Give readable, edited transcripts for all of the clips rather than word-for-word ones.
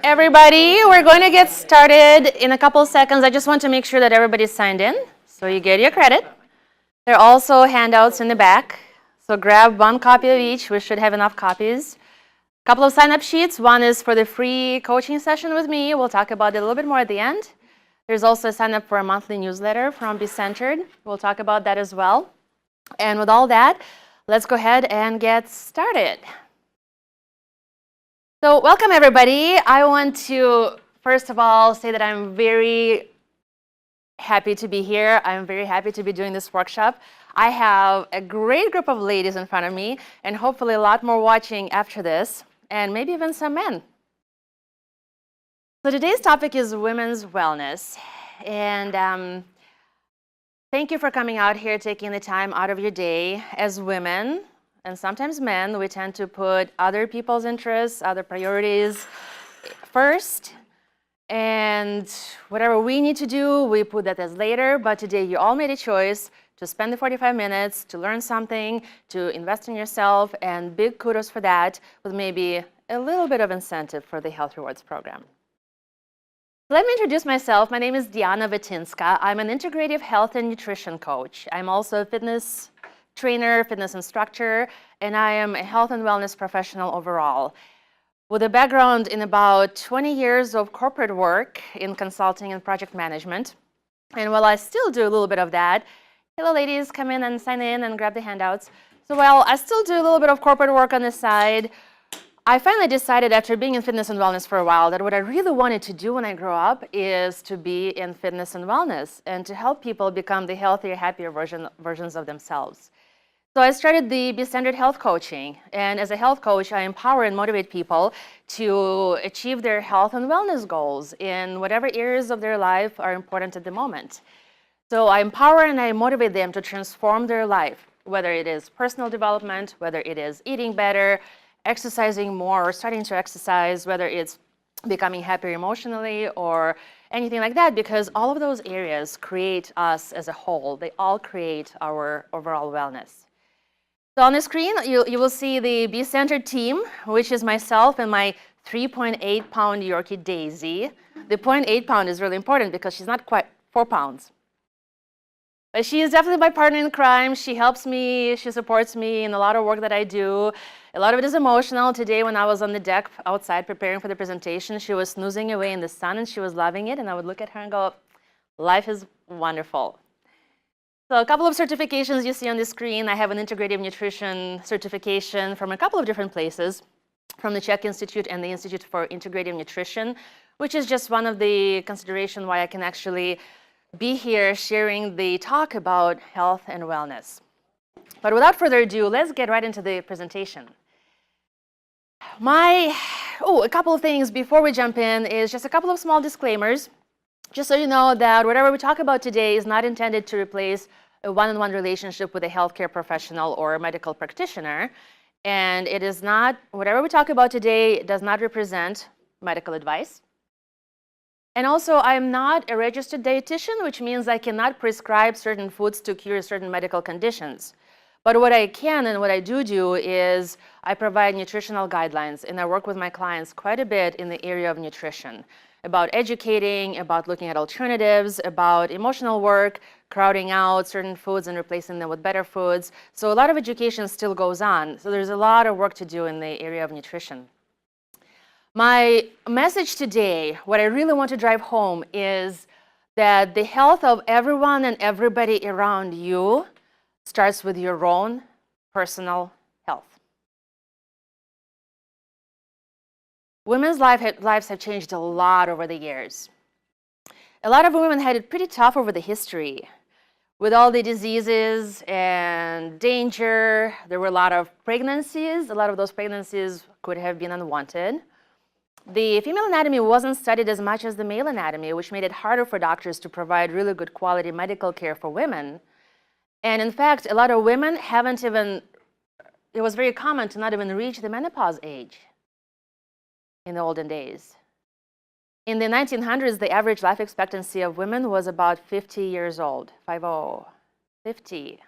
Everybody, we're going to get started in a couple of seconds. I just want to make sure that everybody's signed in, so you get your credit. There are also handouts in the back, so grab one copy of each. We should have enough copies. A couple of sign-up sheets. One is for the free coaching session with me. We'll talk about it a little bit more at the end. There's also a sign-up for a monthly newsletter from Be Centered. We'll talk about that as well. And with all that, let's go ahead and get started. So welcome, everybody. I want to, first of all, say that I'm very happy to be here. I'm very happy to be doing this workshop. I have a great group of ladies in front of me, and hopefully a lot more watching after this, and maybe even some men. So today's topic is women's wellness. And thank you for coming out here, taking the time out of your day. As women, and sometimes men, we tend to put other people's interests, other priorities first. And whatever we need to do, we put that as later. But today you all made a choice to spend the 45 minutes to learn something, to invest in yourself, and big kudos for that, with maybe a little bit of incentive for the Health Rewards program. Let me introduce myself. My name is Diana Vitinska. I'm an integrative health and nutrition coach. I'm also a fitness trainer, fitness instructor, and I am a health and wellness professional overall, with a background in about 20 years of corporate work in consulting and project management. And while I still do a little bit of that, hello ladies, come in and sign in and grab the handouts. So while I still do a little bit of corporate work on the side, I finally decided after being in fitness and wellness for a while that what I really wanted to do when I grow up is to be in fitness and wellness and to help people become the healthier, happier versions of themselves. So I started the Be Centered Health Coaching, and as a health coach, I empower and motivate people to achieve their health and wellness goals in whatever areas of their life are important at the moment. So I empower and I motivate them to transform their life, whether it is personal development, whether it is eating better, exercising more, or starting to exercise, whether it's becoming happier emotionally or anything like that, because all of those areas create us as a whole. They all create our overall wellness. So on the screen, you will see the Be Centered team, which is myself and my 3.8-pound Yorkie Daisy. The 0.8 pound is really important because she's not quite 4 pounds. But she is definitely my partner in crime. She helps me, she supports me in a lot of work that I do. A lot of it is emotional. Today when I was on the deck outside preparing for the presentation, she was snoozing away in the sun and she was loving it. And I would look at her and go, life is wonderful. So a couple of certifications you see on the screen. I have an integrative nutrition certification from a couple of different places, from the CHEK Institute and the Institute for Integrative Nutrition, which is just one of the considerations why I can actually be here sharing the talk about health and wellness. But without further ado, let's get right into the presentation. A couple of things before we jump in is just a couple of small disclaimers. Just so you know that whatever we talk about today is not intended to replace a one-on-one relationship with a healthcare professional or a medical practitioner. And it is not, whatever we talk about today does not represent medical advice. And also, I'm not a registered dietitian, which means I cannot prescribe certain foods to cure certain medical conditions. But what I can and what I do is I provide nutritional guidelines, and I work with my clients quite a bit in the area of nutrition, about educating, about looking at alternatives, about emotional work, crowding out certain foods and replacing them with better foods. So a lot of education still goes on. So there's a lot of work to do in the area of nutrition. My message today, what I really want to drive home is that the health of everyone and everybody around you starts with your own personal health. Women's lives have changed a lot over the years. A lot of women had it pretty tough over the history, with all the diseases and danger, there were a lot of pregnancies. A lot of those pregnancies could have been unwanted. The female anatomy wasn't studied as much as the male anatomy, which made it harder for doctors to provide really good quality medical care for women. And in fact, a lot of women haven't even, it was very common to not even reach the menopause age in the olden days. In the 1900s, the average life expectancy of women was about 50 years old, 50.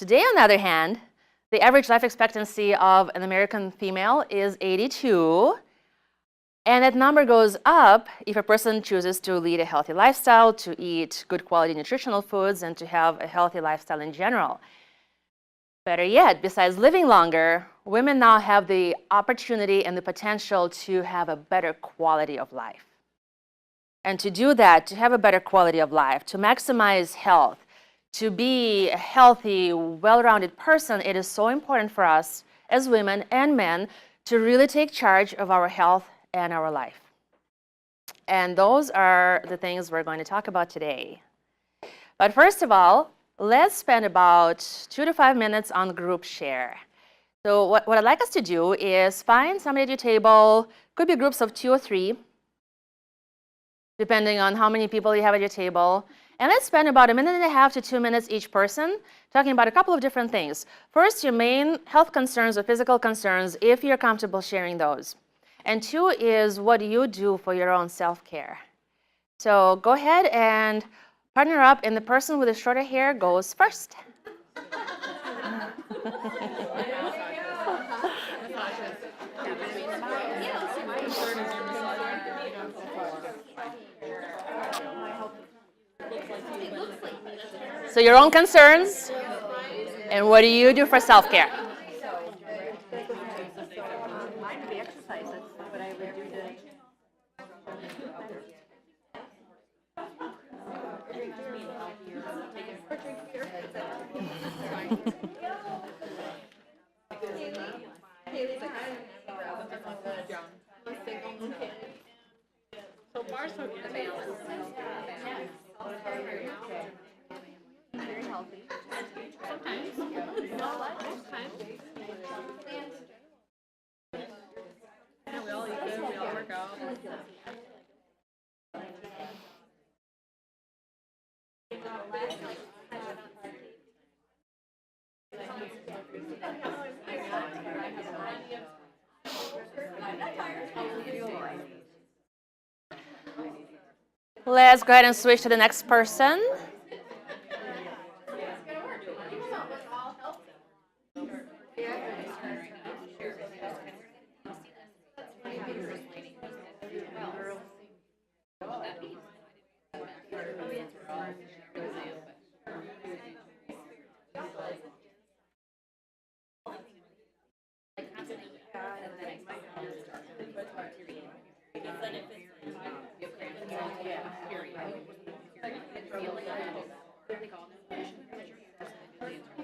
Today, on the other hand, the average life expectancy of an American female is 82. And that number goes up if a person chooses to lead a healthy lifestyle, to eat good quality nutritional foods, and to have a healthy lifestyle in general. Better yet, besides living longer, women now have the opportunity and the potential to have a better quality of life. And to do that, to have a better quality of life, to maximize health, to be a healthy, well-rounded person, it is so important for us as women and men to really take charge of our health and our life. And those are the things we're going to talk about today. But first of all, let's spend about 2 to 5 minutes on group share. So what I'd like us to do is find somebody at your table, could be groups of 2 or 3, depending on how many people you have at your table. And let's spend about 1.5 to 2 minutes each person talking about a couple of different things. First, your main health concerns or physical concerns, if you're comfortable sharing those. And 2 is what you do for your own self-care. So go ahead and partner up, and the person with the shorter hair goes first. So your own concerns, and what do you do for self-care? So far, so good. Very healthy. Sometimes. Sometimes. Yeah, we all eat good. We all work out. Let's go ahead and switch to the next person.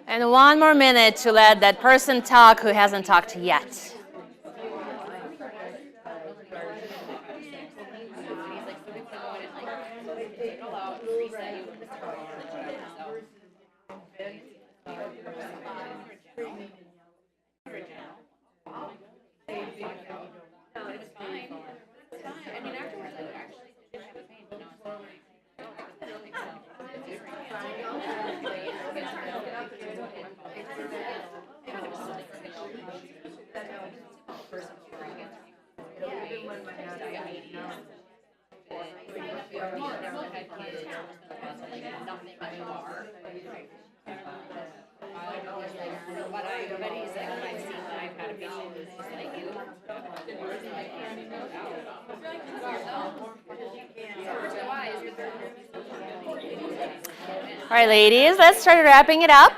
And 1 more minute to let that person talk who hasn't talked yet. All right, ladies, let's start wrapping it up.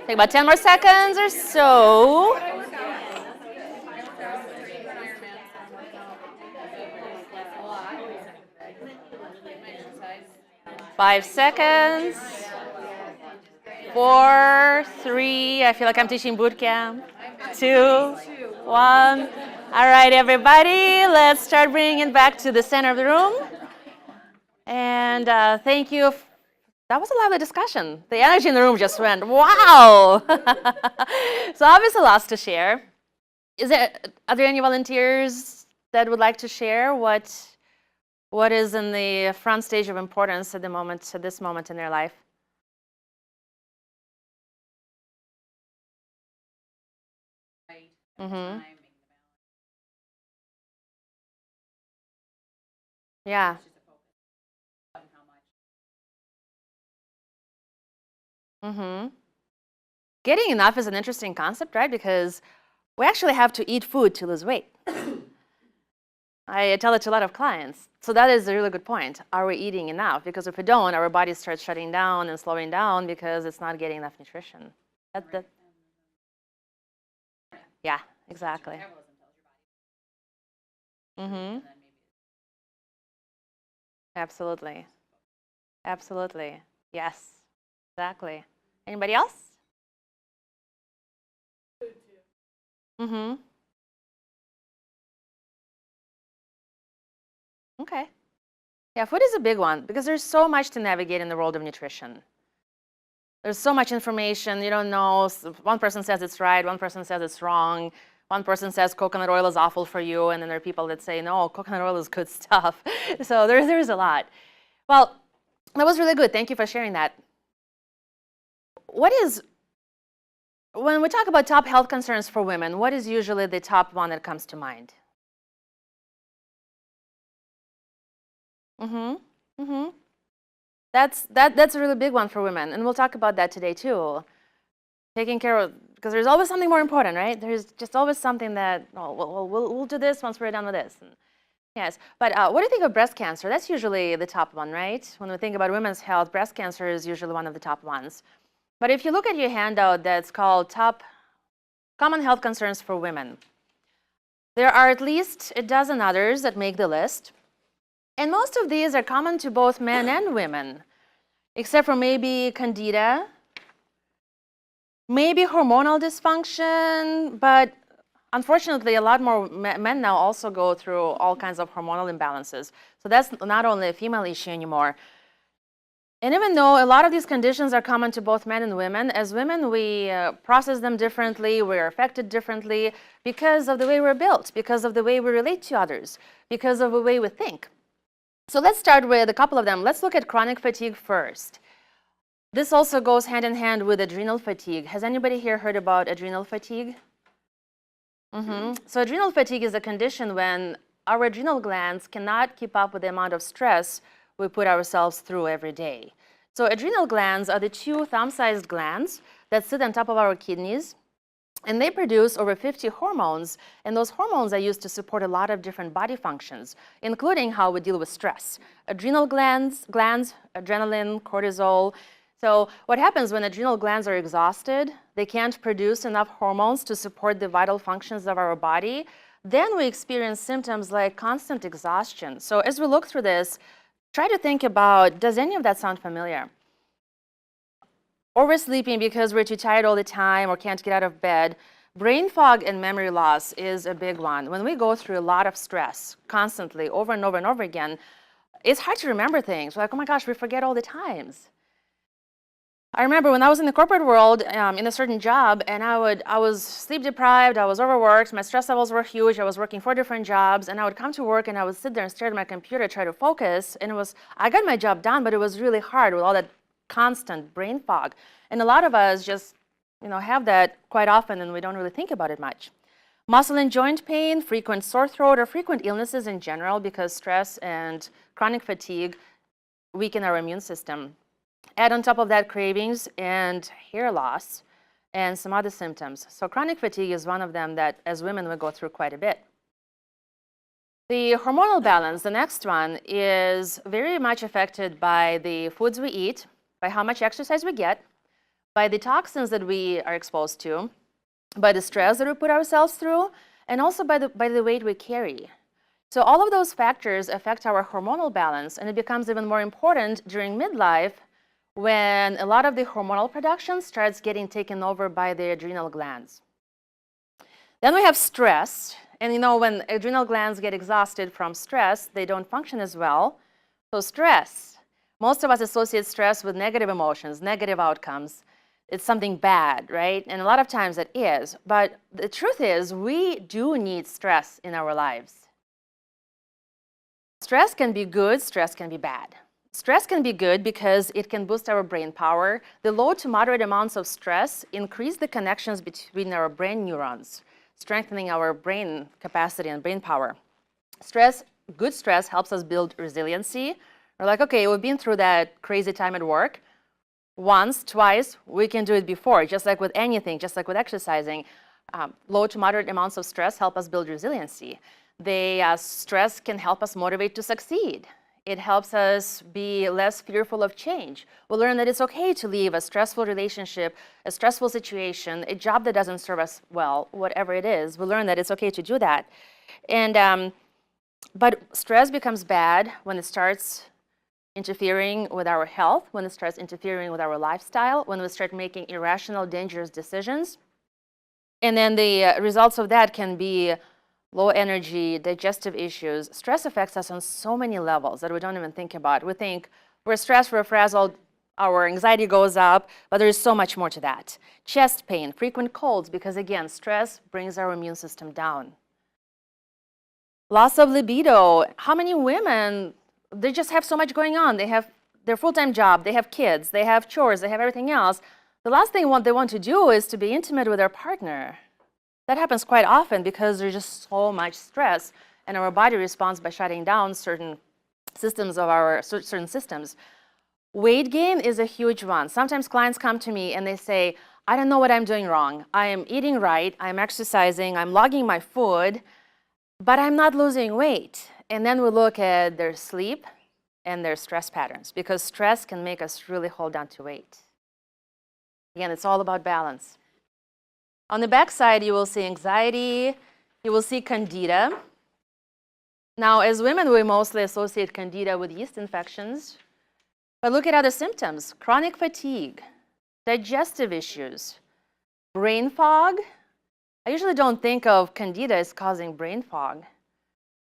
Take about 10 more seconds or so. 5 seconds. 4, 3, I feel like I'm teaching boot camp. 2, 1. All right, everybody, let's start bringing it back to the center of the room. And thank you. That was a lively discussion. The energy in the room just went, wow. So obviously lots to share. Are there any volunteers that would like to share what is in the front stage of importance at this moment in their life? Mm-hmm. Yeah. Mm-hmm. Getting enough is an interesting concept, right? Because we actually have to eat food to lose weight. I tell it to a lot of clients. So that is a really good point. Are we eating enough? Because if we don't, our body starts shutting down and slowing down because it's not getting enough nutrition. Yeah, exactly. Mm-hmm. Absolutely. Absolutely. Yes, exactly. Anybody else? Mm-hmm. Okay. Yeah, food is a big one because there's so much to navigate in the world of nutrition. There's so much information, you don't know. One person says it's right, one person says it's wrong. One person says coconut oil is awful for you, and then there are people that say, no, coconut oil is good stuff. So there's a lot. Well, that was really good. Thank you for sharing that. When we talk about top health concerns for women, what is usually the top one that comes to mind? Mm-hmm. Mm-hmm. That's a really big one for women, and we'll talk about that today too. Taking care of, because there's always something more important, right? There's just always something that, oh, we'll do this once we're done with this. And yes, but what do you think of breast cancer? That's usually the top one, right? When we think about women's health, breast cancer is usually one of the top ones. But if you look at your handout that's called Top Common Health Concerns for Women, there are at least a dozen others that make the list. And most of these are common to both men and women, except for maybe candida, maybe hormonal dysfunction, but unfortunately, a lot more men now also go through all kinds of hormonal imbalances. So that's not only a female issue anymore. And even though a lot of these conditions are common to both men and women, as women, we process them differently, we're affected differently because of the way we're built, because of the way we relate to others, because of the way we think. So let's start with a couple of them. Let's look at chronic fatigue first. This also goes hand in hand with adrenal fatigue. Has anybody here heard about adrenal fatigue? Mm-hmm. So adrenal fatigue is a condition when our adrenal glands cannot keep up with the amount of stress we put ourselves through every day. So adrenal glands are the two thumb-sized glands that sit on top of our kidneys, and they produce over 50 hormones, and those hormones are used to support a lot of different body functions, including how we deal with stress. Adrenal glands, adrenaline, cortisol. So what happens when adrenal glands are exhausted, they can't produce enough hormones to support the vital functions of our body, then we experience symptoms like constant exhaustion. So as we look through this, try to think about, does any of that sound familiar? Or we're sleeping because we're too tired all the time or can't get out of bed. Brain fog and memory loss is a big one. When we go through a lot of stress constantly, over and over and over again, it's hard to remember things. We're like, oh my gosh, we forget all the times. I remember when I was in the corporate world, in a certain job, and I was sleep deprived, I was overworked, my stress levels were huge, I was working 4 different jobs, and I would come to work and I would sit there and stare at my computer, try to focus, and I got my job done, but it was really hard with all that constant brain fog. And a lot of us just, have that quite often, and we don't really think about it much. Muscle and joint pain, frequent sore throat, or frequent illnesses in general because stress and chronic fatigue weaken our immune system. Add on top of that cravings and hair loss and some other symptoms. So chronic fatigue is one of them that as women we go through quite a bit. The hormonal balance, the next one, is very much affected by the foods we eat, by how much exercise we get, by the toxins that we are exposed to, by the stress that we put ourselves through, and also by the weight we carry. So all of those factors affect our hormonal balance, and it becomes even more important during midlife when a lot of the hormonal production starts getting taken over by the adrenal glands. Then we have stress, And when adrenal glands get exhausted from stress, they don't function as well. So stress, most of us associate stress with negative emotions, negative outcomes. It's something bad, right? And a lot of times it is. But the truth is, we do need stress in our lives. Stress can be good, stress can be bad. Stress can be good because it can boost our brain power. The low to moderate amounts of stress increase the connections between our brain neurons, strengthening our brain capacity and brain power. Good stress helps us build resiliency. We're like, okay, we've been through that crazy time at work. Once, twice, we can do it before, just like with anything, just like with exercising. Low to moderate amounts of stress help us build resiliency. Stress can help us motivate to succeed. It helps us be less fearful of change. We learn that it's okay to leave a stressful relationship, a stressful situation, a job that doesn't serve us well, whatever it is. We learn that it's okay to do that. But stress becomes bad when it starts interfering with our health, when it starts interfering with our lifestyle, when we start making irrational, dangerous decisions. And then the results of that can be low energy, digestive issues. Stress affects us on so many levels that we don't even think about. We think we're stressed, we're frazzled, our anxiety goes up, but there's so much more to that. Chest pain, frequent colds, because again, stress brings our immune system down. Loss of libido. How many women, they just have so much going on. They have their full-time job, they have kids, they have chores, they have everything else. The last thing they want to do is to be intimate with their partner. That happens quite often because there's just so much stress, and our body responds by shutting down certain systems. Weight gain is a huge one. Sometimes clients come to me and they say, I don't know what I'm doing wrong. I am eating right, I'm exercising, I'm logging my food, but I'm not losing weight. And then we look at their sleep and their stress patterns, because stress can make us really hold on to weight. Again, it's all about balance. On the back side, you will see anxiety, you will see candida. Now, as women, we mostly associate candida with yeast infections. But look at other symptoms: chronic fatigue, digestive issues, brain fog. I usually don't think of candida as causing brain fog.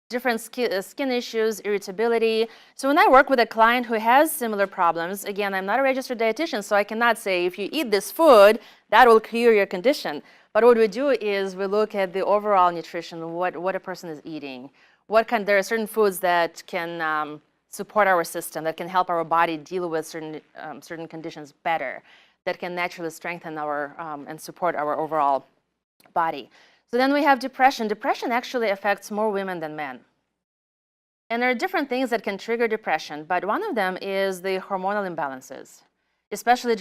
Different skin issues, irritability. So when I work with a client who has similar problems, again, I'm not a registered dietitian, so I cannot say if you eat this food, that will cure your condition. But what we do is we look at the overall nutrition, what a person is eating. There are certain foods that can support our system, that can help our body deal with certain conditions better, that can naturally strengthen and support our overall body. So then we have depression. Depression actually affects more women than men. And there are different things that can trigger depression, but one of them is the hormonal imbalances, especially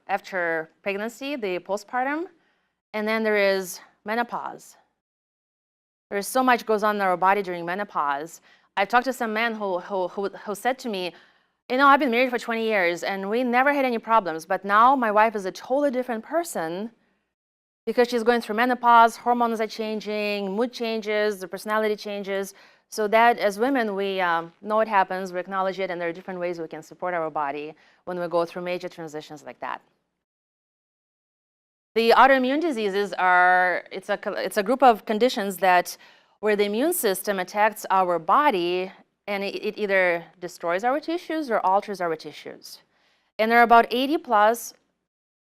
after pregnancy, the postpartum, and then there is menopause. There's so much goes on in our body during menopause. I've talked to some men who said to me, I've been married for 20 years and we never had any problems, but now my wife is a totally different person because she's going through menopause, hormones are changing, mood changes, the personality changes. So that as women, we know it happens, we acknowledge it, and there are different ways we can support our body when we go through major transitions like that. The autoimmune diseases it's a group of conditions where the immune system attacks our body and it either destroys our tissues or alters our tissues. And there are about 80 plus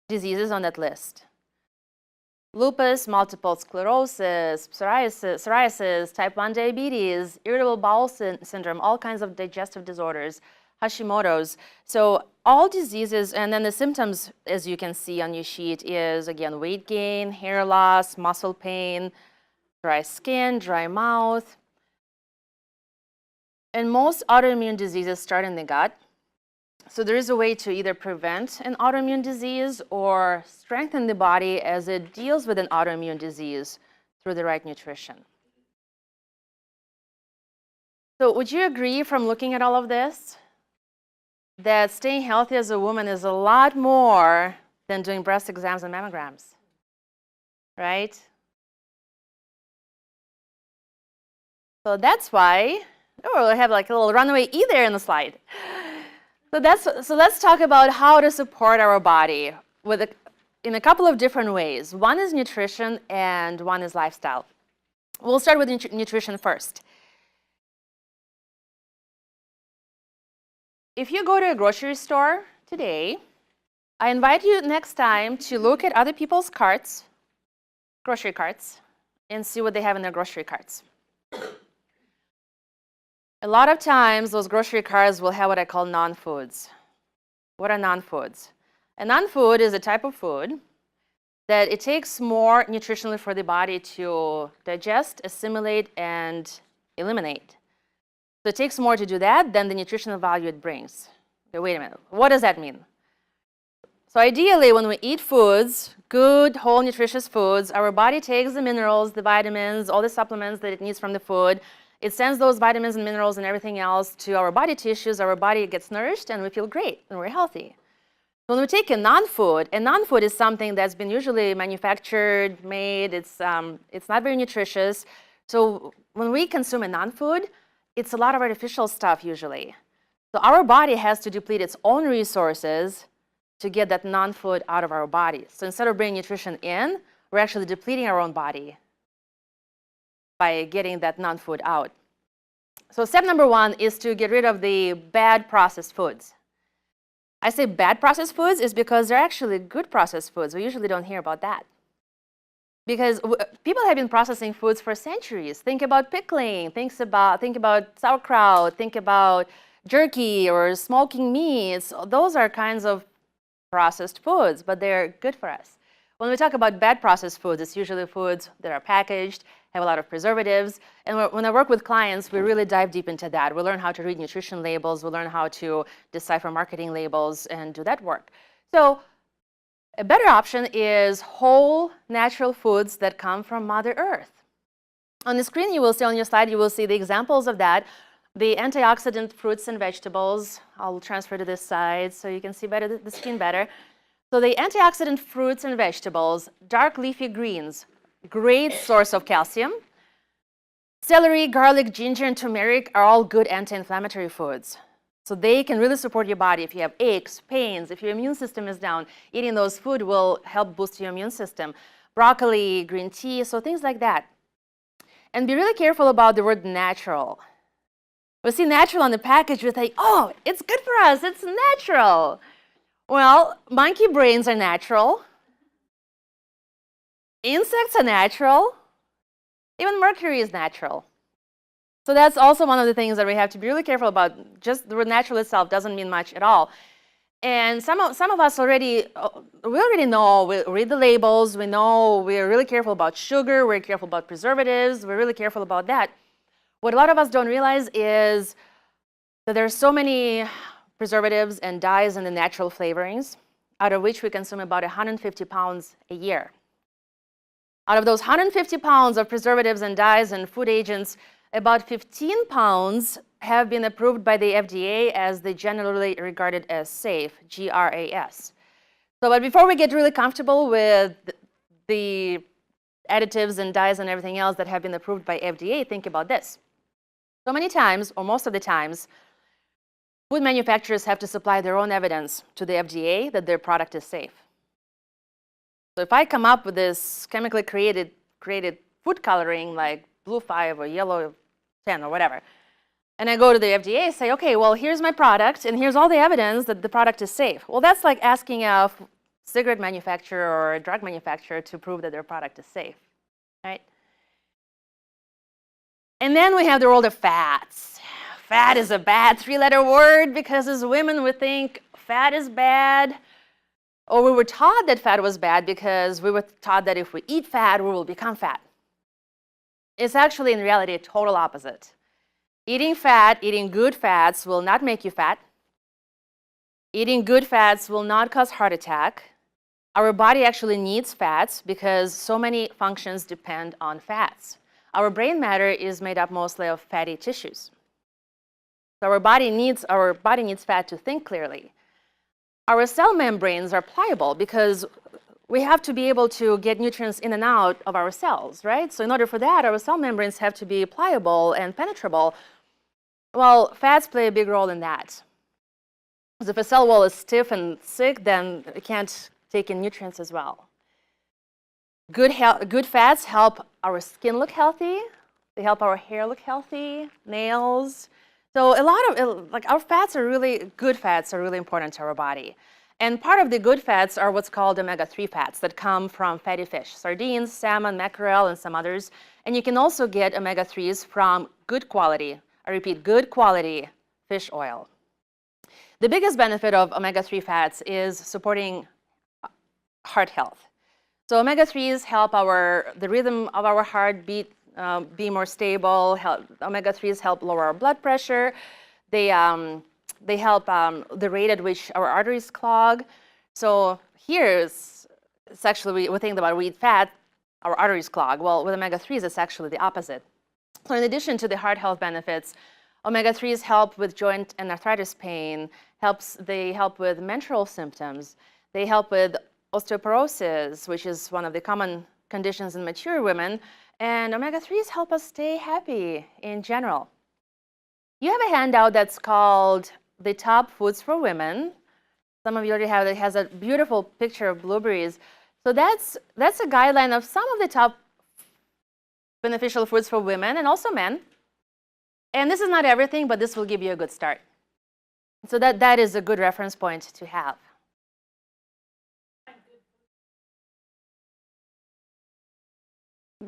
diseases on that list. Lupus, multiple sclerosis, psoriasis, type 1 diabetes, irritable bowel syndrome, all kinds of digestive disorders, Hashimoto's. So all diseases, and then the symptoms, as you can see on your sheet, is, again, weight gain, hair loss, muscle pain, dry skin, dry mouth. And most autoimmune diseases start in the gut. So there is a way to either prevent an autoimmune disease or strengthen the body as it deals with an autoimmune disease through the right nutrition. So would you agree, from looking at all of this, that staying healthy as a woman is a lot more than doing breast exams and mammograms, right? So that's why, we have like a little runaway E there in the slide. So let's talk about how to support our body in a couple of different ways. One is nutrition and one is lifestyle. We'll start with nutrition first. If you go to a grocery store today, I invite you next time to look at other people's carts, grocery carts, and see what they have in their grocery carts. A lot of times, those grocery carts will have what I call non-foods. What are non-foods? A non-food is a type of food that it takes more nutritionally for the body to digest, assimilate, and eliminate. So it takes more to do that than the nutritional value it brings. Okay, wait a minute. What does that mean? So ideally, when we eat foods, good, whole, nutritious foods, our body takes the minerals, the vitamins, all the supplements that it needs from the food. It sends those vitamins and minerals and everything else to our body tissues. Our body gets nourished, and we feel great, and we're healthy. When we take a non-food is something that's been usually manufactured, made. It's not very nutritious. So when we consume a non-food, it's a lot of artificial stuff usually. So our body has to deplete its own resources to get that non-food out of our body. So instead of bringing nutrition in, we're actually depleting our own body by getting that non-food out. So step number 1 is to get rid of the bad processed foods. I say bad processed foods is because they're actually good processed foods. We usually don't hear about that. Because people have been processing foods for centuries. Think about pickling, think about sauerkraut, think about jerky or smoking meats. Those are kinds of processed foods, but they're good for us. When we talk about bad processed foods, it's usually foods that are packaged, have a lot of preservatives. And when I work with clients, we really dive deep into that. We learn how to read nutrition labels. We learn how to decipher marketing labels and do that work. So a better option is whole, natural foods that come from Mother Earth. On the screen, you will see on your slide, you will see the examples of that. The antioxidant fruits and vegetables. I'll transfer to this side so you can see better the screen better. So the antioxidant fruits and vegetables, dark leafy greens, great source of calcium. Celery, garlic, ginger, and turmeric are all good anti-inflammatory foods. So they can really support your body if you have aches, pains, if your immune system is down. Eating those food will help boost your immune system. Broccoli, green tea, so things like that. And be really careful about the word natural. We see natural on the package, we think, oh, it's good for us, it's natural. Well, monkey brains are natural. Insects are natural. Even mercury is natural. So that's also one of the things that we have to be really careful about. Just the word natural itself doesn't mean much at all. And some of us already know, we read the labels, we know we're really careful about sugar, we're careful about preservatives, we're really careful about that. What a lot of us don't realize is that there are so many preservatives and dyes and the natural flavorings, out of which we consume about 150 pounds a year. Out of those 150 pounds of preservatives and dyes and food agents, about 15 pounds have been approved by the FDA as they generally regarded as safe, GRAS. So, but before we get really comfortable with the additives and dyes and everything else that have been approved by FDA, think about this. So many times, or most of the times, food manufacturers have to supply their own evidence to the FDA that their product is safe. So if I come up with this chemically created food coloring like blue 5 or yellow 10 or whatever, and I go to the FDA and say, okay, well, here's my product, and here's all the evidence that the product is safe. Well, that's like asking a cigarette manufacturer or a drug manufacturer to prove that their product is safe, right? And then we have the world of fats. Fat is a bad 3-letter word because as women we think fat is bad. Or we were taught that fat was bad because we were taught that if we eat fat, we will become fat. It's actually in reality a total opposite. Eating fat, eating good fats will not make you fat. Eating good fats will not cause heart attack. Our body actually needs fats because so many functions depend on fats. Our brain matter is made up mostly of fatty tissues. So our body needs fat to think clearly. Our cell membranes are pliable because we have to be able to get nutrients in and out of our cells, right? So in order for that, our cell membranes have to be pliable and penetrable. Well, fats play a big role in that. Because if a cell wall is stiff and thick, then it can't take in nutrients as well. Good fats help our skin look healthy. They help our hair look healthy, nails. So a lot of, like, our fats are really, good fats are really important to our body. And part of the good fats are what's called omega-3 fats that come from fatty fish, sardines, salmon, mackerel, and some others. And you can also get omega-3s from good quality, I repeat, good quality fish oil. The biggest benefit of omega-3 fats is supporting heart health. So omega-3s help the rhythm of our heartbeat be more stable. Omega-3s help lower our blood pressure. They help the rate at which our arteries clog. So here it's actually, we think about we eat fat, our arteries clog. Well, with omega-3s, it's actually the opposite. So in addition to the heart health benefits, omega-3s help with joint and arthritis pain. They help with menstrual symptoms. They help with osteoporosis, which is one of the common conditions in mature women. And omega-3s help us stay happy in general. You have a handout that's called The Top Foods for Women. Some of you already have it. It has a beautiful picture of blueberries. So that's a guideline of some of the top beneficial foods for women and also men. And this is not everything, but this will give you a good start. So that is a good reference point to have.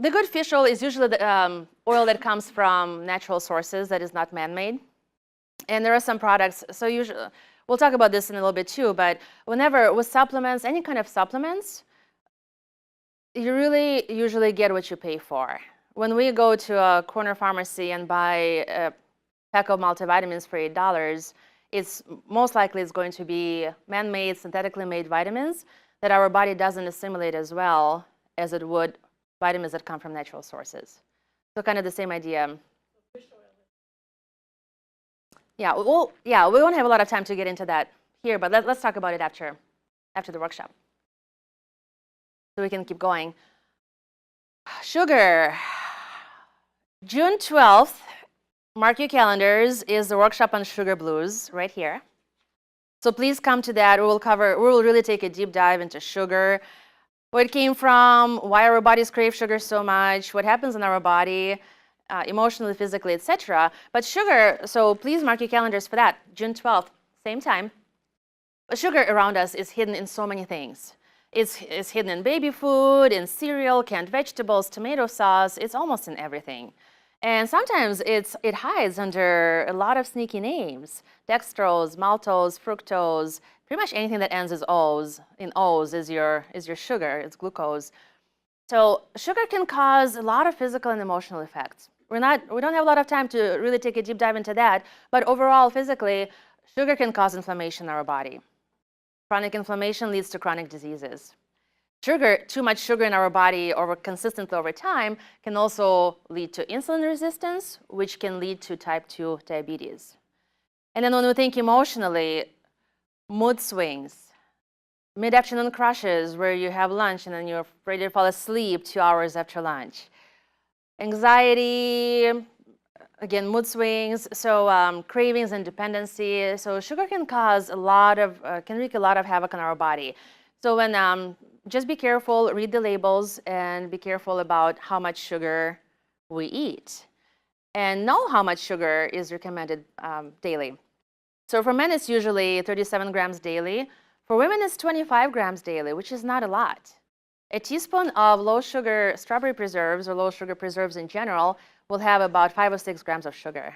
The good fish oil is usually the oil that comes from natural sources that is not man-made. And there are some products, so usually, we'll talk about this in a little bit too, but whenever, with supplements, any kind of supplements, you really usually get what you pay for. When we go to a corner pharmacy and buy a pack of multivitamins for $8, it's most likely it's going to be man-made, synthetically made vitamins that our body doesn't assimilate as well as it would vitamins that come from natural sources. So kind of the same idea. Yeah, we won't have a lot of time to get into that here, but let's talk about it after the workshop. So we can keep going. Sugar. June 12th, mark your calendars, is the workshop on sugar blues right here. So please come to that. We will really take a deep dive into sugar, where it came from, why our bodies crave sugar so much, what happens in our body, emotionally, physically, etc. But sugar, so please mark your calendars for that, June 12th, same time. But sugar around us is hidden in so many things. It's hidden in baby food, in cereal, canned vegetables, tomato sauce. It's almost in everything. And sometimes it hides under a lot of sneaky names. Dextrose, maltose, fructose, pretty much anything that ends in O's is your sugar, it's glucose. So sugar can cause a lot of physical and emotional effects. We don't have a lot of time to really take a deep dive into that, but overall, physically, sugar can cause inflammation in our body. Chronic inflammation leads to chronic diseases. Too much sugar in our body consistently over time can also lead to insulin resistance, which can lead to type 2 diabetes. And then when we think emotionally, mood swings, mid-afternoon crashes where you have lunch and then you're ready to fall asleep 2 hours after lunch. Anxiety, again, mood swings, so cravings and dependency. So sugar can wreak a lot of havoc on our body. So when, just be careful, read the labels, and be careful about how much sugar we eat. And know how much sugar is recommended daily. So for men, it's usually 37 grams daily. For women, it's 25 grams daily, which is not a lot. A teaspoon of low-sugar strawberry preserves, or low-sugar preserves in general, will have about 5 or 6 grams of sugar.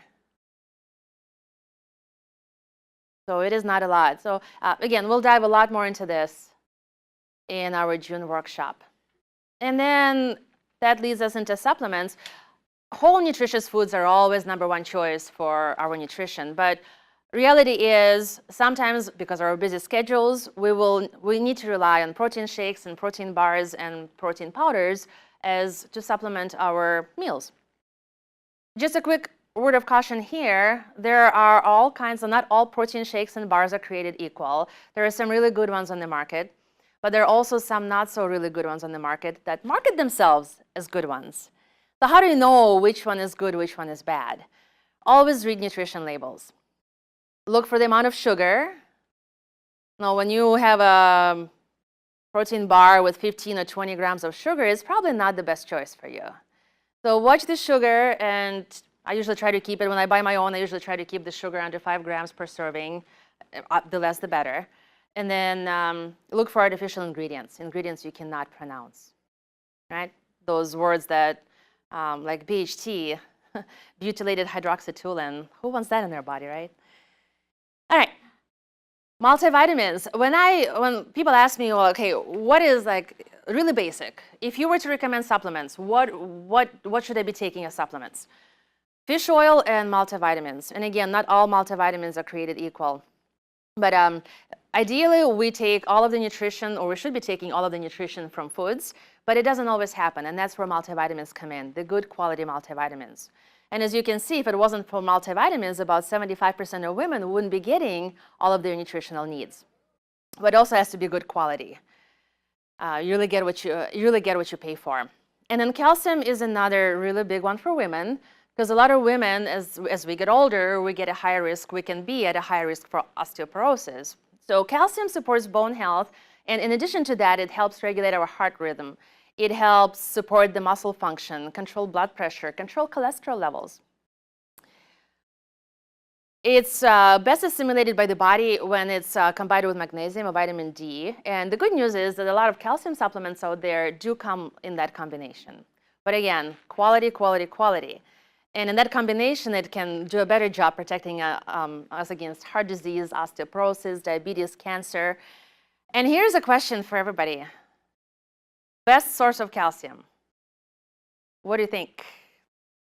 So it is not a lot. So again, we'll dive a lot more into this in our June workshop. And then that leads us into supplements. Whole nutritious foods are always #1 choice for our nutrition, but reality is sometimes, because of our busy schedules, we need to rely on protein shakes and protein bars and protein powders to supplement our meals. Just a quick word of caution here. There are all kinds, not all protein shakes and bars are created equal. There are some really good ones on the market, but there are also some not so really good ones on the market that market themselves as good ones. So how do you know which one is good, which one is bad? Always read nutrition labels. Look for the amount of sugar. Now, when you have protein bar with 15 or 20 grams of sugar is probably not the best choice for you. So watch the sugar, and I usually try to keep it, when I buy my own, I usually try to keep the sugar under 5 grams per serving. The less the better. And then look for artificial ingredients you cannot pronounce, right? Those words that, like BHT, butylated hydroxytoluene, who wants that in their body, right? All right, multivitamins. When people ask me, well, okay, what is like really basic? If you were to recommend supplements, what should I be taking as supplements? Fish oil and multivitamins. And again, not all multivitamins are created equal. But ideally, we take all of the nutrition, or we should be taking all of the nutrition from foods, but it doesn't always happen, and that's where multivitamins come in, the good quality multivitamins. And as you can see, if it wasn't for multivitamins, about 75% of women wouldn't be getting all of their nutritional needs. But it also has to be good quality. You really get what you pay for. And then calcium is another really big one for women, because a lot of women, as we get older, we get a higher risk, we can be at a higher risk for osteoporosis. So calcium supports bone health, and in addition to that, it helps regulate our heart rhythm. It helps support the muscle function, control blood pressure, control cholesterol levels. It's best assimilated by the body when it's combined with magnesium or vitamin D. And the good news is that a lot of calcium supplements out there do come in that combination. But again, quality, quality, quality. And in that combination, it can do a better job protecting us against heart disease, osteoporosis, diabetes, cancer. And here's a question for everybody. Best source of calcium. What do you think?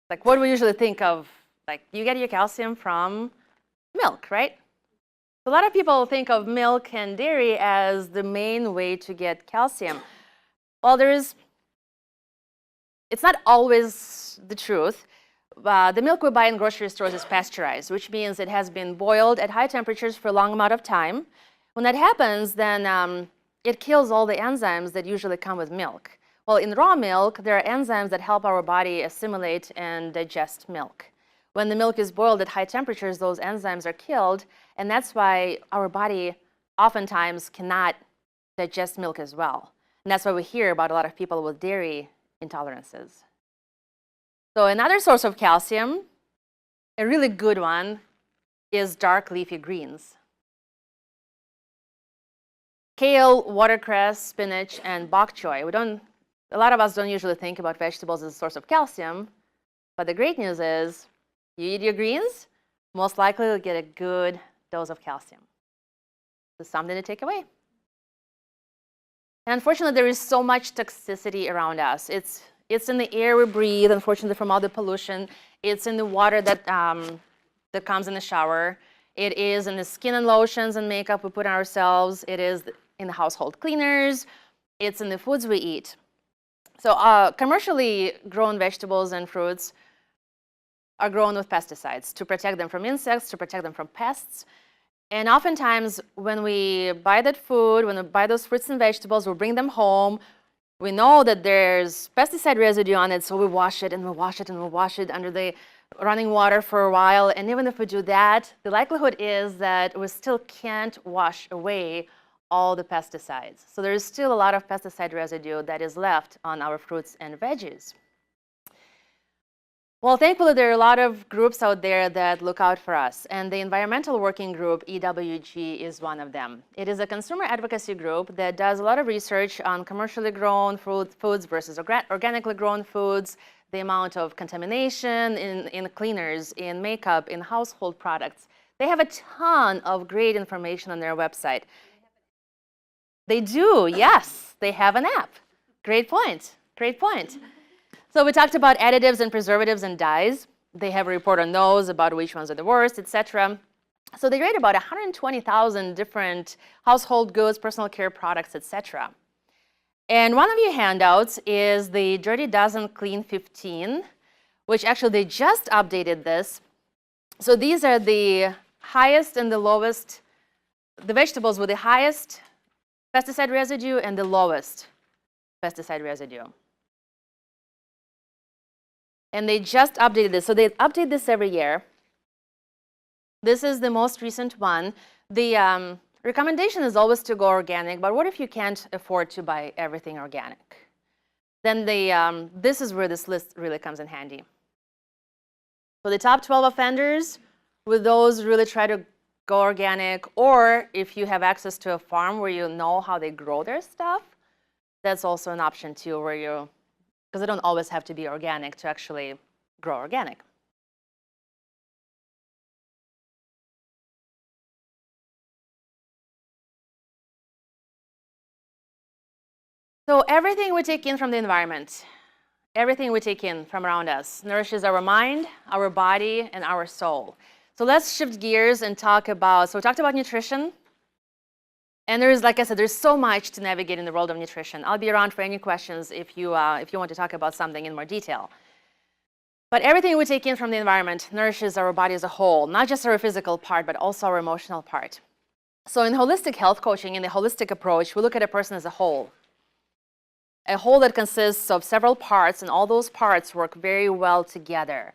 Like, what do we usually think of? Like, you get your calcium from milk, right? A lot of people think of milk and dairy as the main way to get calcium. Well, it's not always the truth. The milk we buy in grocery stores is pasteurized, which means it has been boiled at high temperatures for a long amount of time. When that happens, then it kills all the enzymes that usually come with milk. Well, in raw milk, there are enzymes that help our body assimilate and digest milk. When the milk is boiled at high temperatures, those enzymes are killed, and that's why our body oftentimes cannot digest milk as well. And that's why we hear about a lot of people with dairy intolerances. So another source of calcium, a really good one, is dark leafy greens. Kale, watercress, spinach, and bok choy. A lot of us don't usually think about vegetables as a source of calcium, but the great news is, you eat your greens, most likely you'll get a good dose of calcium. So something to take away. And unfortunately, there is so much toxicity around us. It's in the air we breathe, unfortunately, from all the pollution. It's in the water that comes in the shower. It is in the skin and lotions and makeup we put on ourselves. It is in the household cleaners. It's in the foods we eat. So commercially grown vegetables and fruits are grown with pesticides to protect them from insects, to protect them from pests. And oftentimes, when we buy that food, when we buy those fruits and vegetables, we bring them home, we know that there's pesticide residue on it, so we wash it and we wash it and we wash it under the running water for a while. And even if we do that, the likelihood is that we still can't wash away all the pesticides. So there is still a lot of pesticide residue that is left on our fruits and veggies. Well, thankfully, there are a lot of groups out there that look out for us, and the Environmental Working Group, EWG, is one of them. It is a consumer advocacy group that does a lot of research on commercially grown foods versus organically grown foods, the amount of contamination in cleaners, in makeup, in household products. They have a ton of great information on their website. They do, yes, they have an app. Great point, great point. So we talked about additives and preservatives and dyes. They have a report on those, about which ones are the worst, etc. So they rate about 120,000 different household goods, personal care products, etc. And one of your handouts is the Dirty Dozen Clean 15, which actually they just updated this. So these are the highest and the lowest, the vegetables with the highest pesticide residue and the lowest pesticide residue. And they just updated this. So they update this every year. This is the most recent one. The recommendation is always to go organic, but what if you can't afford to buy everything organic? Then this is where this list really comes in handy. So the top 12 offenders, with those really try to go organic, or if you have access to a farm where you know how they grow their stuff, that's also an option too, where because they don't always have to be organic to actually grow organic. So everything we take in from the environment, everything we take in from around us nourishes our mind, our body, and our soul. So let's shift gears and talk about, so we talked about nutrition. And there's, like I said, there's so much to navigate in the world of nutrition. I'll be around for any questions if you want to talk about something in more detail. But everything we take in from the environment nourishes our body as a whole, not just our physical part, but also our emotional part. So in holistic health coaching, in the holistic approach, we look at a person as a whole that consists of several parts, and all those parts work very well together.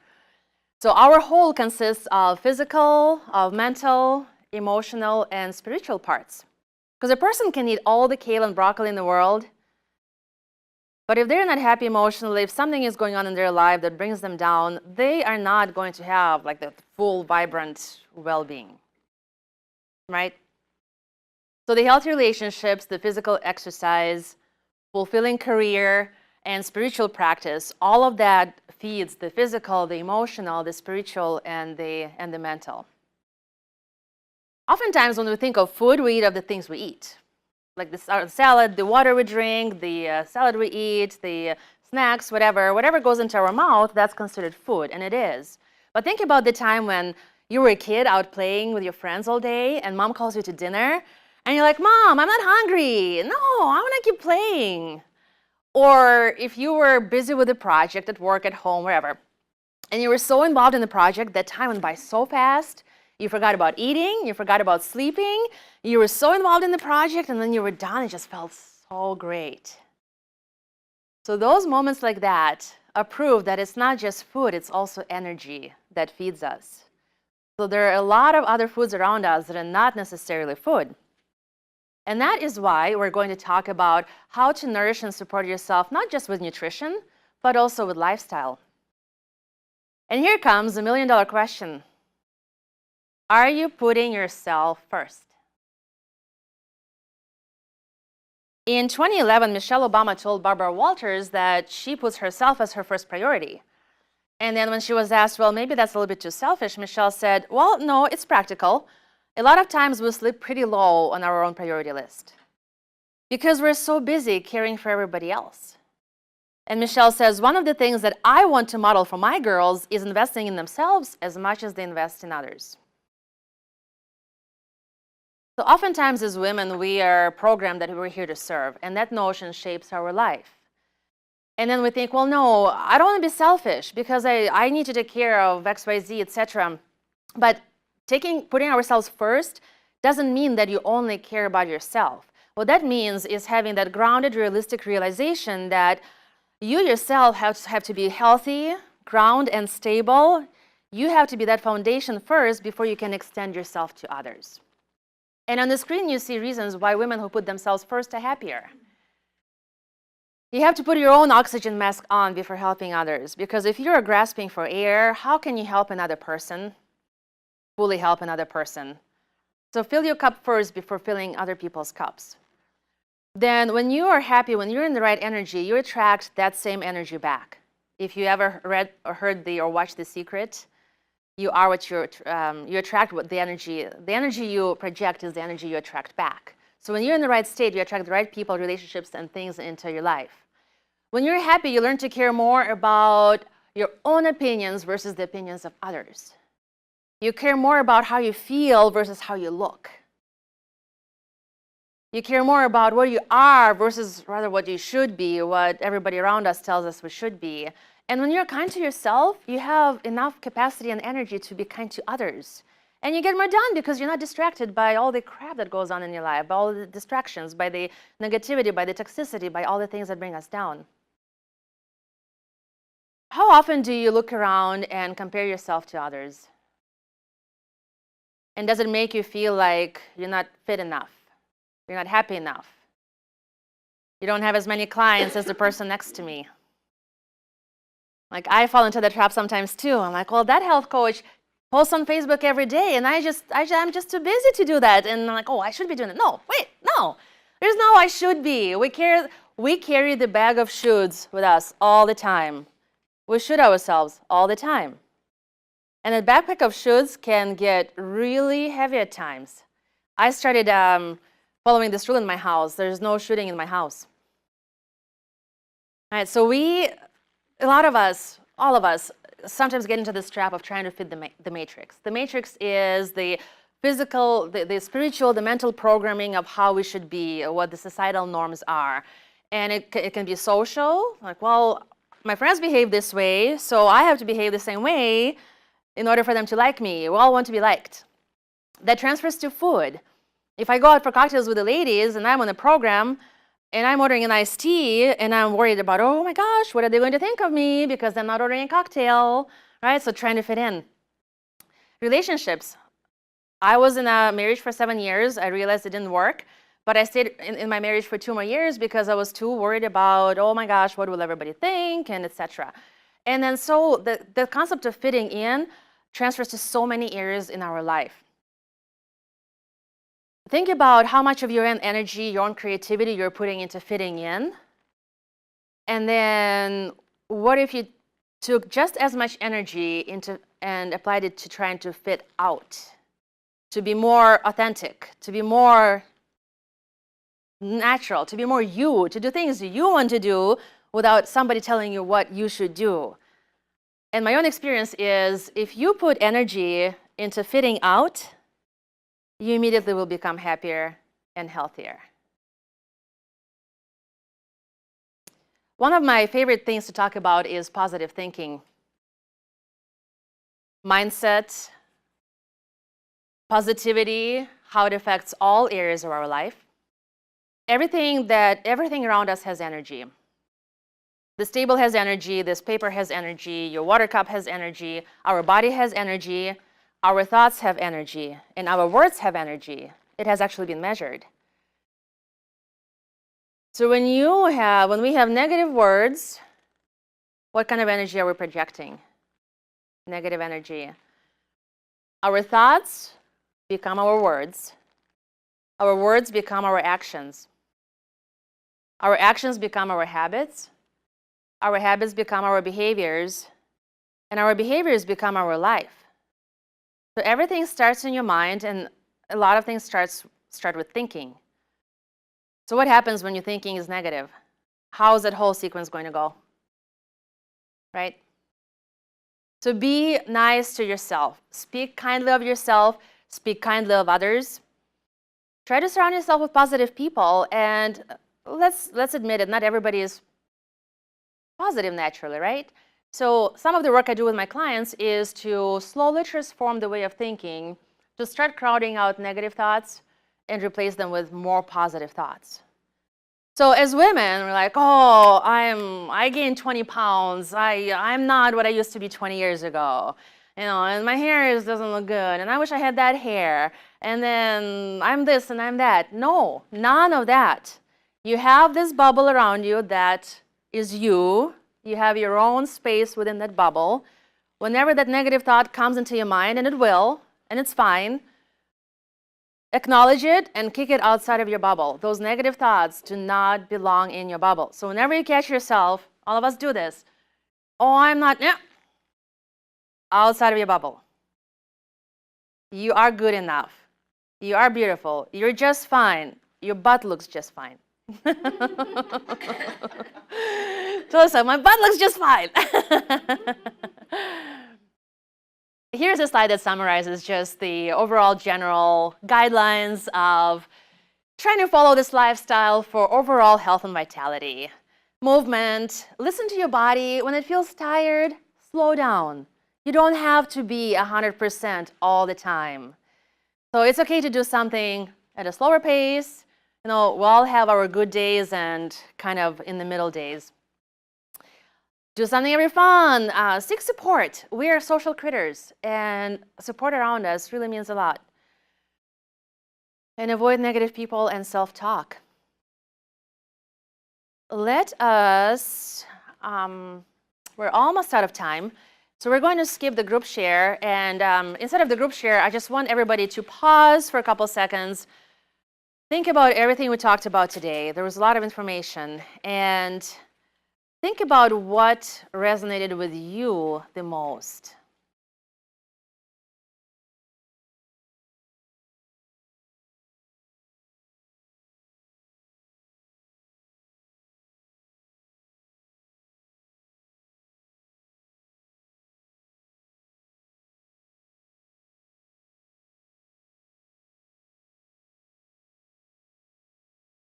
So our whole consists of physical, of mental, emotional, and spiritual parts. Because a person can eat all the kale and broccoli in the world, but if they're not happy emotionally, if something is going on in their life that brings them down, they are not going to have like the full, vibrant well-being, right? So the healthy relationships, the physical exercise, fulfilling career, and spiritual practice, all of that feeds the physical, the emotional, the spiritual, and the mental. Oftentimes when we think of food, we eat of the things we eat. Like the salad, the water we drink, the salad we eat, the snacks, whatever goes into our mouth, that's considered food, and it is. But think about the time when you were a kid out playing with your friends all day, and mom calls you to dinner, and you're like, Mom, I'm not hungry. No, I want to keep playing. Or if you were busy with a project at work, at home, wherever, and you were so involved in the project that time went by so fast, you forgot about eating, you forgot about sleeping, you were so involved in the project, and then you were done, it just felt so great. So those moments like that are proof that it's not just food, it's also energy that feeds us. So there are a lot of other foods around us that are not necessarily food. And that is why we're going to talk about how to nourish and support yourself, not just with nutrition, but also with lifestyle. And here comes the million-dollar question. Are you putting yourself first? In 2011, Michelle Obama told Barbara Walters that she puts herself as her first priority. And then when she was asked, well, maybe that's a little bit too selfish, Michelle said, well, no, it's practical. A lot of times we slip pretty low on our own priority list because we're so busy caring for everybody else. And Michelle says, one of the things that I want to model for my girls is investing in themselves as much as they invest in others. So oftentimes as women, we are programmed that we're here to serve, and that notion shapes our life. And then we think, well, no, I don't want to be selfish because I need to take care of X, Y, Z, etc. But putting ourselves first doesn't mean that you only care about yourself. What that means is having that grounded, realistic realization that you yourself have to be healthy, grounded, and stable. You have to be that foundation first before you can extend yourself to others. And on the screen, you see reasons why women who put themselves first are happier. You have to put your own oxygen mask on before helping others, because if you're grasping for air, how can you help another person? Fully help another person. So fill your cup first before filling other people's cups. Then when you are happy, when you're in the right energy, you attract that same energy back. If you ever read or heard or watched The Secret, you are what you attract what the energy you project is the energy you attract back. So when you're in the right state, you attract the right people, relationships, and things into your life. When you're happy, you learn to care more about your own opinions versus the opinions of others. You care more about how you feel versus how you look. You care more about what you are versus rather what you should be, what everybody around us tells us we should be. And when you're kind to yourself, you have enough capacity and energy to be kind to others. And you get more done because you're not distracted by all the crap that goes on in your life, by all the distractions, by the negativity, by the toxicity, by all the things that bring us down. How often do you look around and compare yourself to others? And does it make you feel like you're not fit enough? You're not happy enough? You don't have as many clients as the person next to me. Like, I fall into the trap sometimes too. I'm like, well, that health coach posts on Facebook every day, and I'm just too busy to do that. And I'm like, oh, I should be doing it. No, wait, no. There's no I should be. We carry the bag of shoulds with us all the time. We should ourselves all the time. And a backpack of shoulds can get really heavy at times. I started following this rule in my house. There's no shooting in my house. All right, so a lot of us, all of us, sometimes get into this trap of trying to fit the matrix. The matrix is the physical, the spiritual, the mental programming of how we should be, what the societal norms are. And it can be social, like, well, my friends behave this way, so I have to behave the same way in order for them to like me. We all want to be liked. That transfers to food. If I go out for cocktails with the ladies and I'm on a program and I'm ordering an iced tea and I'm worried about, oh my gosh, what are they going to think of me because I'm not ordering a cocktail, right? So trying to fit in. Relationships. I was in a marriage for 7 years. I realized it didn't work, but I stayed in my marriage for 2 more years because I was too worried about, oh my gosh, what will everybody think, and etc. And then so the concept of fitting in transfers to so many areas in our life. Think about how much of your own energy, your own creativity you're putting into fitting in. And then what if you took just as much energy and applied it to trying to fit out, to be more authentic, to be more natural, to be more you, to do things you want to do without somebody telling you what you should do. And my own experience is if you put energy into fitting out, you immediately will become happier and healthier. One of my favorite things to talk about is positive thinking. Mindset, positivity, how it affects all areas of our life. Everything around us has energy. This table has energy, this paper has energy, your water cup has energy, our body has energy, our thoughts have energy, and our words have energy. It has actually been measured. So when we have negative words, what kind of energy are we projecting? Negative energy. Our thoughts become our words. Our words become our actions. Our actions become our habits. Our habits become our behaviors. And our behaviors become our life. So everything starts in your mind, and a lot of things start with thinking. So what happens when your thinking is negative? How is that whole sequence going to go? Right? So be nice to yourself. Speak kindly of yourself. Speak kindly of others. Try to surround yourself with positive people. And let's admit it, not everybody is positive naturally, right? So some of the work I do with my clients is to slowly transform the way of thinking, to start crowding out negative thoughts and replace them with more positive thoughts. So as women, we're like, oh, I gained 20 pounds. I'm not what I used to be 20 years ago. And my hair doesn't look good. And I wish I had that hair. And then I'm this and I'm that. No, none of that. You have this bubble around you that is you. You have your own space within that bubble. Whenever that negative thought comes into your mind, and it will, and it's fine, acknowledge it and kick it outside of your bubble. Those negative thoughts do not belong in your bubble. So whenever you catch yourself, all of us do this, oh, I'm not, yeah, outside of your bubble. You are good enough. You are beautiful. You're just fine. Your butt looks just fine. So my butt looks just fine. Here's a slide that summarizes just the overall general guidelines of trying to follow this lifestyle for overall health and vitality. Movement, listen to your body. When it feels tired, slow down. You don't have to be 100% all the time. So it's okay to do something at a slower pace. We all have our good days and kind of in the middle days. Do something every fun. Seek support. We are social critters, and support around us really means a lot. and avoid negative people and self-talk. Let us, we're almost out of time, so we're going to skip the group share, and instead of the group share, I just want everybody to pause for a couple seconds, think about everything we talked about today. There was a lot of information, and think about what resonated with you the most.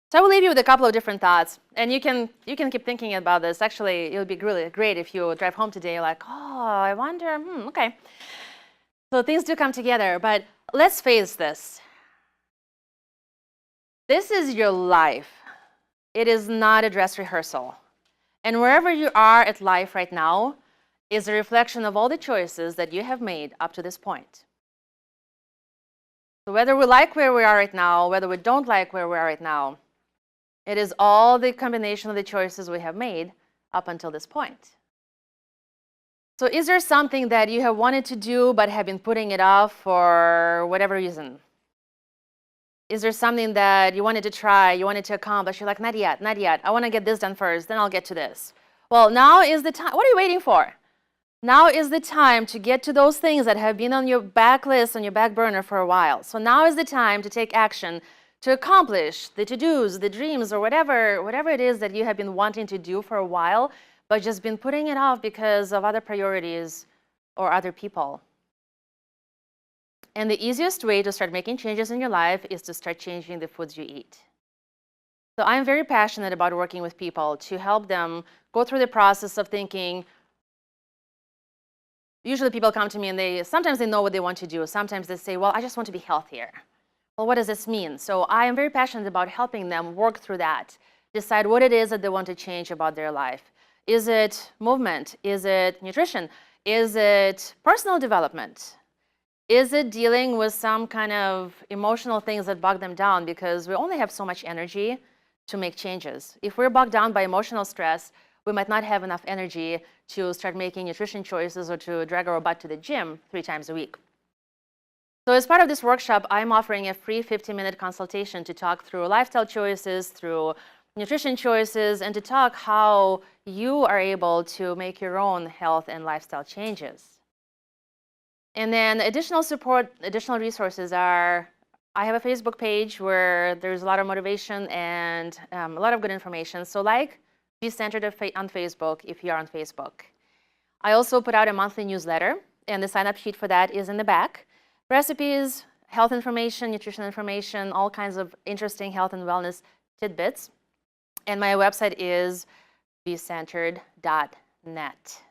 So I will leave you with a couple of different thoughts, and you can keep thinking about this. Actually, it would be really great if you drive home today, you're like, oh, I wonder, okay. So things do come together, but let's face this. This is your life. It is not a dress rehearsal. And wherever you are at life right now is a reflection of all the choices that you have made up to this point. So whether we like where we are right now, whether we don't like where we are right now, it is all the combination of the choices we have made up until this point. So is there something that you have wanted to do but have been putting it off for whatever reason? Is there something that you wanted to try, you wanted to accomplish? You're like, not yet, not yet. I want to get this done first, then I'll get to this. Well, now is the time. What are you waiting for? Now is the time to get to those things that have been on your back list, on your back burner for a while. So now is the time to take action to accomplish the to-dos, the dreams, or whatever it is that you have been wanting to do for a while, but just been putting it off because of other priorities or other people. And the easiest way to start making changes in your life is to start changing the foods you eat. So I'm very passionate about working with people to help them go through the process of thinking. Usually people come to me and sometimes they know what they want to do. Sometimes they say, well, I just want to be healthier. Well, what does this mean? So I am very passionate about helping them work through that, decide what it is that they want to change about their life. Is it movement? Is it nutrition? Is it personal development? Is it dealing with some kind of emotional things that bog them down? Because we only have so much energy to make changes. If we're bogged down by emotional stress, we might not have enough energy to start making nutrition choices or to drag our butt to the gym 3 times a week. So as part of this workshop, I'm offering a free 15-minute consultation to talk through lifestyle choices, through nutrition choices, and to talk how you are able to make your own health and lifestyle changes. And then additional support, additional resources are, I have a Facebook page where there's a lot of motivation and a lot of good information. So Be Centered on Facebook if you're on Facebook. I also put out a monthly newsletter, and the sign-up sheet for that is in the back. Recipes, health information, nutrition information, all kinds of interesting health and wellness tidbits. And my website is becentered.net.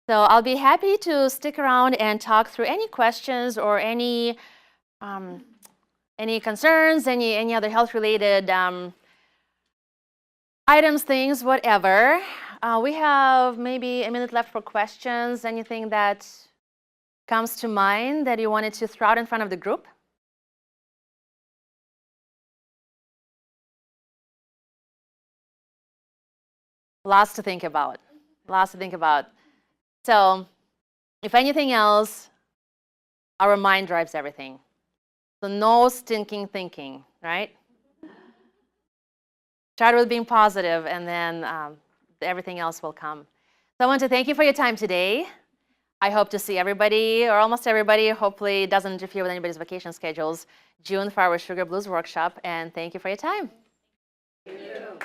So I'll be happy to stick around and talk through any questions or any concerns, any other health-related items, things, whatever. We have maybe a minute left for questions. Anything that comes to mind that you wanted to throw out in front of the group? Lots to think about. Lots to think about. So if anything else, our mind drives everything. So no stinking thinking, right? Start with being positive, and then everything else will come. So I want to thank you for your time today. I hope to see everybody, or almost everybody, hopefully it doesn't interfere with anybody's vacation schedules, June for our Sugar Blues workshop, and thank you for your time. Thank you.